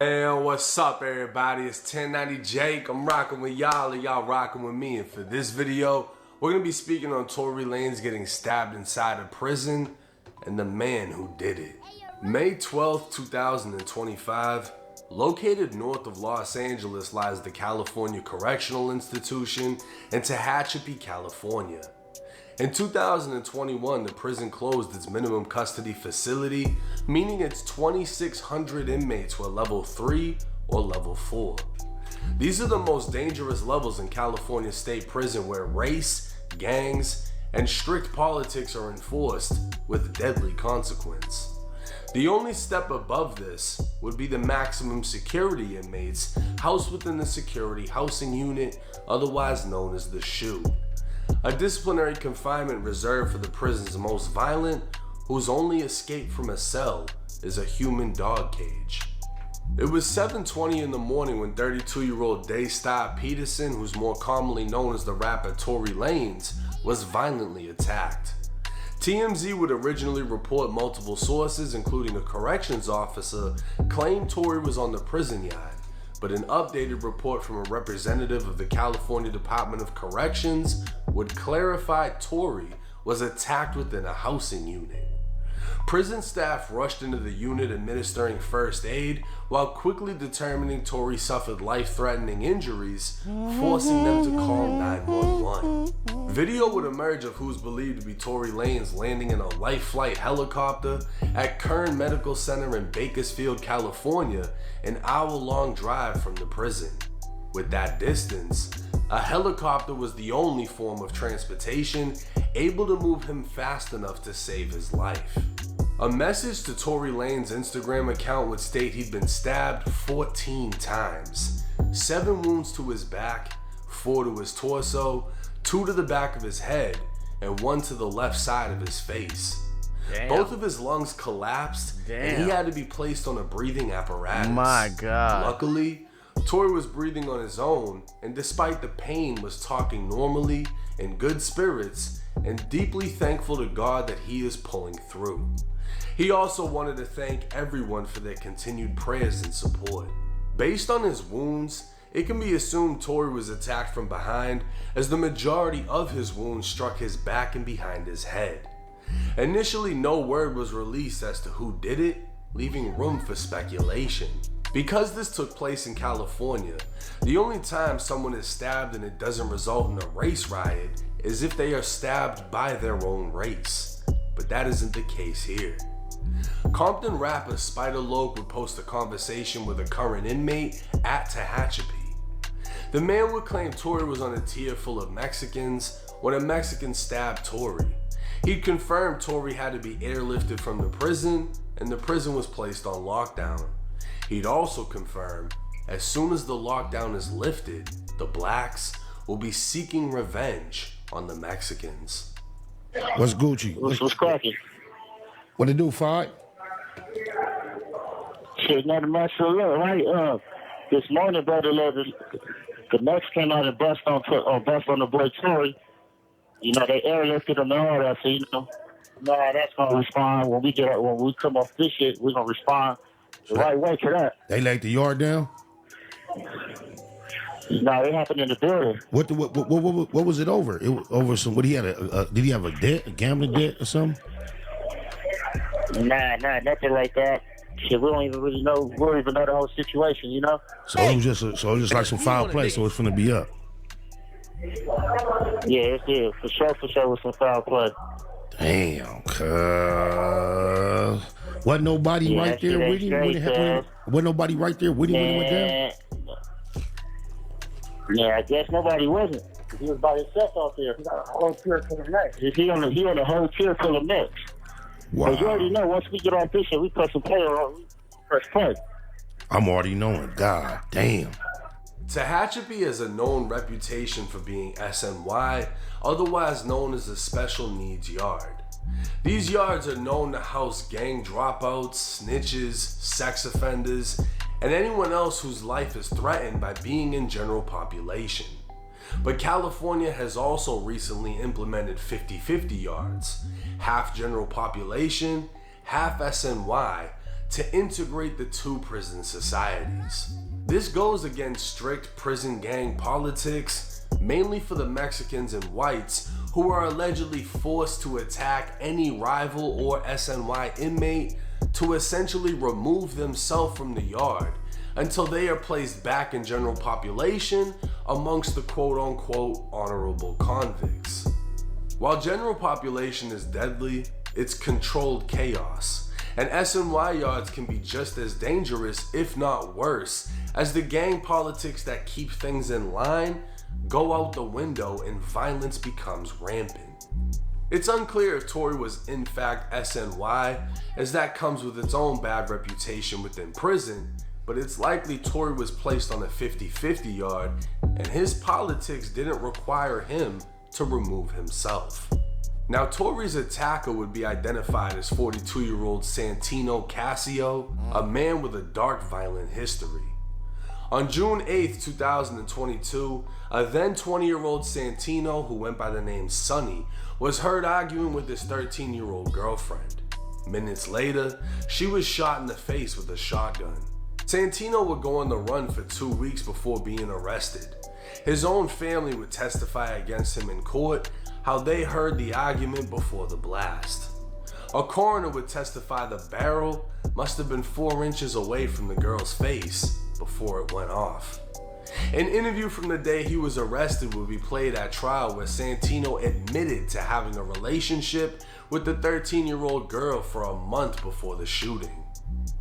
Hey, what's up everybody? It's 1090 Jake. I'm rocking with y'all and y'all rocking with me. And for this video, we're going to be speaking on Tory Lanez getting stabbed inside a prison and the man who did it. May 12th, 2025, located north of Los Angeles lies the California Correctional Institution in Tehachapi, California. In 2021, the prison closed its minimum custody facility, meaning its 2,600 inmates were level 3 or level 4. These are the most dangerous levels in California State Prison, where race, gangs, and strict politics are enforced with deadly consequence. The only step above this would be the maximum security inmates housed within the Security Housing Unit, otherwise known as the SHU. A disciplinary confinement reserved for the prison's most violent, whose only escape from a cell is a human dog cage. It was 7:20 in the morning when 32-year-old Daystar Peterson, who's more commonly known as the rapper Tory Lanez, was violently attacked. TMZ would originally report multiple sources, including a corrections officer, claimed Tory was on the prison yard, but an updated report from a representative of the California Department of Corrections would clarify Tory was attacked within a housing unit. Prison staff rushed into the unit administering first aid while quickly determining Tory suffered life-threatening injuries, forcing them to call 911. Video would emerge of who's believed to be Tory Lanez landing in a life flight helicopter at Kern Medical Center in Bakersfield, California, an hour-long drive from the prison. With that distance, a helicopter was the only form of transportation able to move him fast enough to save his life. A message to Tory Lanez's Instagram account would state he'd been stabbed 14 times, 7 wounds to his back, 4 to his torso, 2 to the back of his head, and 1 to the left side of his face. Damn. Both of his lungs collapsed, and he had to be placed on a breathing apparatus. My God. Luckily, Tory was breathing on his own, and despite the pain was talking normally, in good spirits, and deeply thankful to God that he is pulling through. He also wanted to thank everyone for their continued prayers and support. Based on his wounds, it can be assumed Tory was attacked from behind, as the majority of his wounds struck his back and behind his head. Initially, no word was released as to who did it, leaving room for speculation. Because this took place in California, the only time someone is stabbed and it doesn't result in a race riot is if they are stabbed by their own race. But that isn't the case here. Compton rapper Spider Loc would post a conversation with a current inmate at Tehachapi. The man would claim Tory was on a tier full of Mexicans when a Mexican stabbed Tory. He'd confirmed Tory had to be airlifted from the prison, and the prison was placed on lockdown. He'd also confirmed, as soon as the lockdown is lifted, the blacks will be seeking revenge on the Mexicans. What's Gucci? What's cracking? What it do, Fight? Shit, nothing much to look, right? This morning, brother, the Mexican out and bust on the boy Tory. You know, they airlifted him and all that, so that's gonna respond when we come off this shit. We're gonna respond the right way to that. They laid the yard down? No, it happened in the building. What was it over? It was over some. What he had did he have a debt, a gambling debt or something? Nah, nothing like that. Shit, we don't even really know. We don't even know the whole situation, you know. So it was just like some foul play. So it's finna be up. Yeah, it's here for sure with some foul play. Damn, cuz. Wasn't nobody right there with him when it happened? Wasn't nobody right there with him when it went down? Yeah, I guess nobody wasn't. He was by himself out there. He got a whole tier full of necks. He on a whole tier full of necks. Wow. But you already know, once we get on this shit, we press some play on. We press play. I'm already knowing. God damn. Tehachapi has a known reputation for being SNY, otherwise known as a special needs yard. These yards are known to house gang dropouts, snitches, sex offenders, and anyone else whose life is threatened by being in general population. But California has also recently implemented 50-50 yards, half general population, half SNY, to integrate the two prison societies. This goes against strict prison gang politics, mainly for the Mexicans and whites who are allegedly forced to attack any rival or SNY inmate to essentially remove themselves from the yard until they are placed back in general population amongst the quote-unquote honorable convicts. While general population is deadly, it's controlled chaos, and SNY yards can be just as dangerous, if not worse, as the gang politics that keep things in line go out the window and violence becomes rampant. It's unclear if Tory was in fact SNY, as that comes with its own bad reputation within prison, but it's likely Tory was placed on a 50-50 yard, and his politics didn't require him to remove himself. Now, Tory's attacker would be identified as 42-year-old Santino Casio, a man with a dark violent history. On June 8, 2022, a then 20-year-old Santino, who went by the name Sonny, was heard arguing with his 13-year-old girlfriend. Minutes later, she was shot in the face with a shotgun. Santino would go on the run for 2 weeks before being arrested. His own family would testify against him in court, how they heard the argument before the blast. A coroner would testify the barrel must have been 4 inches away from the girl's face before it went off. An interview from the day he was arrested would be played at trial, where Santino admitted to having a relationship with the 13-year-old girl for a month before the shooting.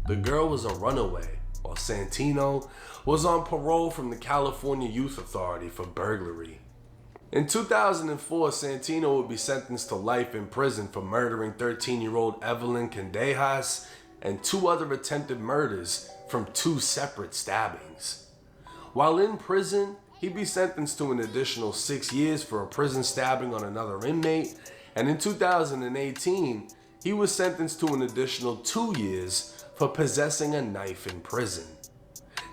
The girl was a runaway, while Santino was on parole from the California Youth Authority for burglary. In 2004, Santino would be sentenced to life in prison for murdering 13-year-old Evelyn Candejas and 2 other attempted murders from 2 separate stabbings. While in prison, he'd be sentenced to an additional 6 years for a prison stabbing on another inmate, and in 2018, he was sentenced to an additional 2 years for possessing a knife in prison.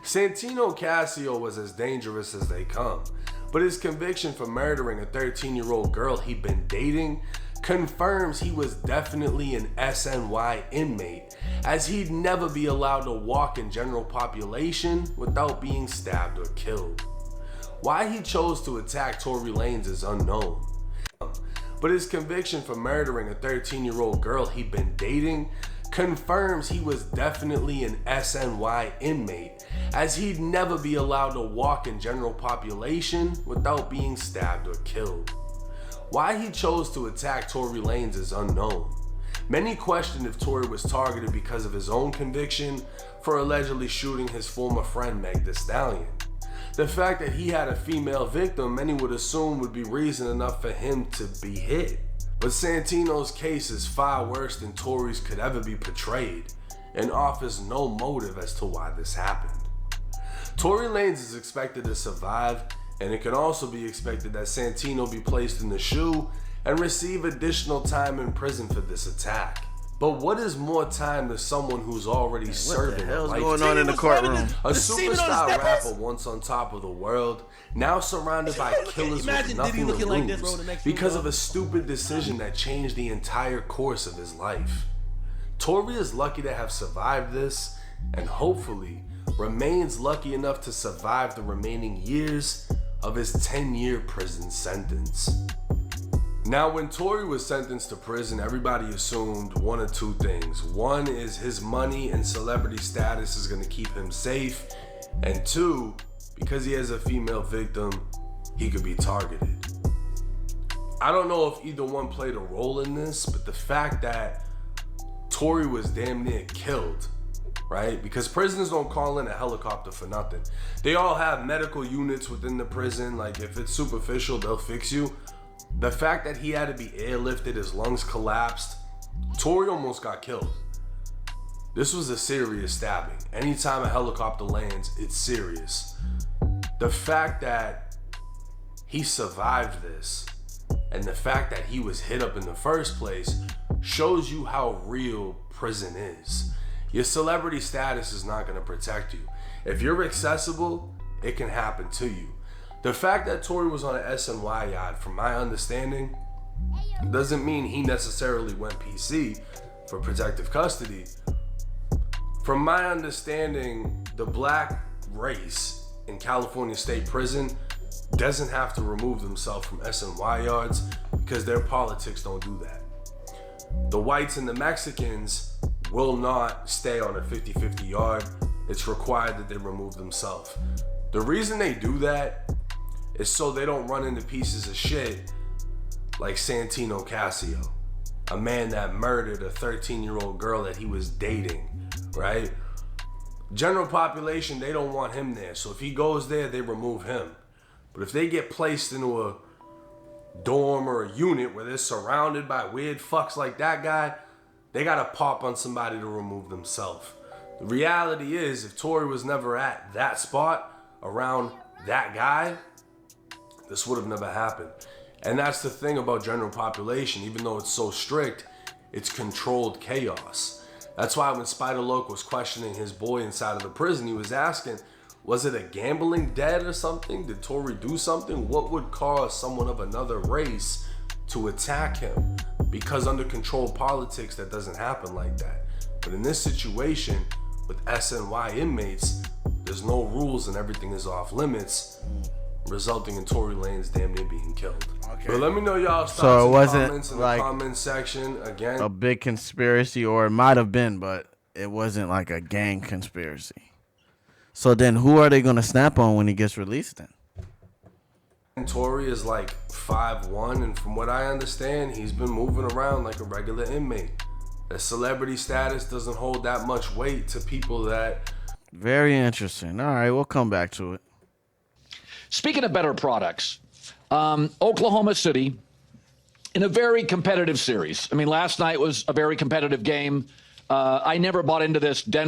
Santino Casio was as dangerous as they come, but his conviction for murdering a 13-year-old girl he'd been dating confirms he was definitely an SNY inmate, as he'd never be allowed to walk in general population without being stabbed or killed. Why he chose to attack Tory Lanez is unknown, but his conviction for murdering a 13-year-old girl he'd been dating confirms he was definitely an SNY inmate, as he'd never be allowed to walk in general population without being stabbed or killed. Why he chose to attack Tory Lanez is unknown. Many question if Tory was targeted because of his own conviction for allegedly shooting his former friend Meg Thee Stallion. The fact that he had a female victim, many would assume would be reason enough for him to be hit. But Santino's case is far worse than Tory's could ever be portrayed, and offers no motive as to why this happened. Tory Lanez is expected to survive, and it can also be expected that Santino be placed in the shoe and receive additional time in prison for this attack. But what is more time to someone who's already serving a life? What's going on in the courtroom? A superstar rapper once on top of the world, now surrounded by killers with nothing to lose because of a stupid decision that changed the entire course of his life. Tory is lucky to have survived this, and hopefully remains lucky enough to survive the remaining years of his 10-year prison sentence. Now, when Tory was sentenced to prison, everybody assumed one of 2 things. One is his money and celebrity status is going to keep him safe. And 2, because he has a female victim, he could be targeted. I don't know if either one played a role in this, but the fact that Tory was damn near killed, right? Because prisons don't call in a helicopter for nothing. They all have medical units within the prison. Like, if it's superficial, they'll fix you. The fact that he had to be airlifted, his lungs collapsed, Tory almost got killed. This was a serious stabbing. Anytime a helicopter lands, it's serious. The fact that he survived this, and the fact that he was hit up in the first place, shows you how real prison is. Your celebrity status is not going to protect you. If you're accessible, it can happen to you. The fact that Tory was on an SNY yacht, from my understanding, doesn't mean he necessarily went PC for protective custody. From my understanding, the black race in California State Prison doesn't have to remove themselves from SNY yards because their politics don't do that. The whites and the Mexicans will not stay on a 50-50 yard. It's required that they remove themselves. The reason they do that is so they don't run into pieces of shit like Santino Casio, a man that murdered a 13-year-old girl that he was dating, right? General population, they don't want him there. So if he goes there, they remove him. But if they get placed into a dorm or a unit where they're surrounded by weird fucks like that guy, they gotta pop on somebody to remove themselves. The reality is, if Tory was never at that spot around that guy, this would have never happened. And that's the thing about general population. Even though it's so strict, it's controlled chaos. That's why when Spider Loc was questioning his boy inside of the prison, he was asking, was it a gambling debt or something? Did Tory do something? What would cause someone of another race to attack him? Because under controlled politics, that doesn't happen like that. But in this situation, with SNY inmates, there's no rules and everything is off limits, resulting in Tory Lanez damn near being killed. Okay. But let me know y'all's thoughts so it in wasn't comments in like the comment section. Again, a big conspiracy, or it might have been, but it wasn't like a gang conspiracy. So then who are they going to snap on when he gets released then? And Tory is like 5'1", and from what I understand, he's been moving around like a regular inmate. The celebrity status doesn't hold that much weight to people that... Very interesting. All right, we'll come back to it. Speaking of better products, Oklahoma City in a very competitive series. I mean, last night was a very competitive game. I never bought into this Denver